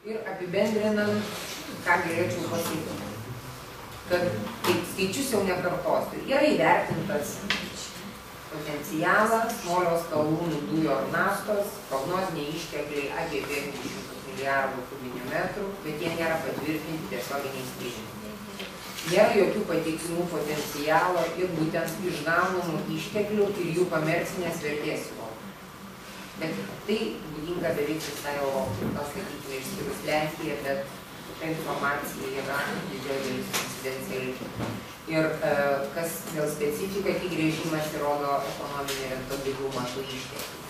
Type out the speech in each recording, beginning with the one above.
Ir apibendrinant, ką galėčiau pasakyti, kad skaičius jau nekartosiu. Yra įvertintas potencialas, molio skalūnų, dujų ar naftos, prognoziniai ištekliai apie 500 milijardų kubinių metrų, bet jie nėra patvirtinti tiesioginiais tyrimais. Nėra jokių patikimų potencialo ir būtent išgaunamų išteklių ir jų komercinės vertės įrodymų. Bet tai būdinga beveik visai Europai, gal sakykime išskyrus Lenkiją, bet ta informacija yra didžioji dalis konfidenciali. Ir kas dėl specifika, tik režimas įrodo ekonominį rentabilumą tų išteklių.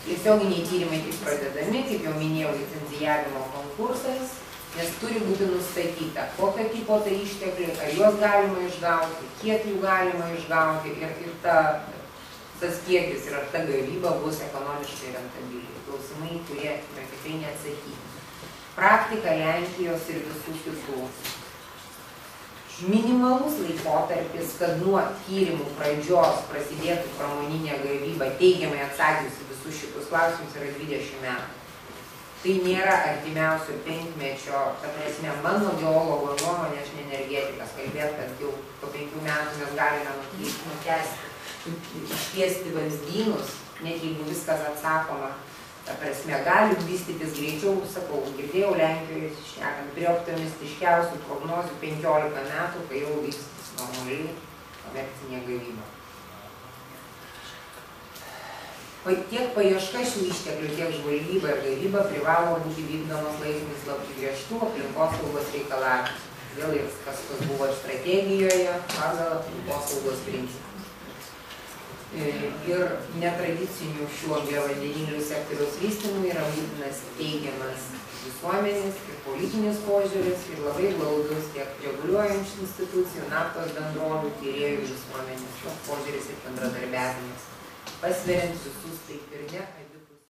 Tiesioginiai tyrimai tik pradedami, kaip jau minėjau, licencijavimo konkursas, nes turi būti nustatyta, kokio tipo tai ištekliai, ar juos galima išgauti, kiek jų galima išgauti ir tas kiekis ir ar ta gavyba bus ekonomiškai rentabili. Klausimai, kurie yra tikrai neatsakyti. Praktika Lenkijos ir visų kitų. Minimalus laikotarpis, kad nuo tyrimų pradžios prasidėtų pramoninė gavyba, teigiamai atsakiusi visus šitus klausimus, yra 20 metų. Tai nėra artimiausio 5-mečio, ta prasme, mano geologo nuomonė, aš ne energetikas, kalbėt, kad jau po 5 metų mes galime nutęsti, ištiesti vamzdynus, net jeigu viskas atsakoma. Ta prasme, gali vystytis greičiau, sakau, girdėjau Lenkijoje, šnekant, prie optimistiškiausių prognozių 15 metų, kai jau vystytis normaliai komercinė gavyba. Tiek paieška šių išteklių, tiek žvalgyba ir gavyba privalo būti vykdomos laikymis labai griežtų aplinkosaugos reikalavimų. Vėl ir kas buvo strategijoje pagal aplinkosaugos principus. Ir netradicinių šių angliavandenilių sektoriaus vystymui yra būtinas teigiamas visuomenės ir politinis požiūris ir labai glaudus tiek reguliuojančių institucijų, naftos bendrovių, tyrėjų visuomenės požiūris ir bendradarbiavimas, pasveriant visus taip ir ne.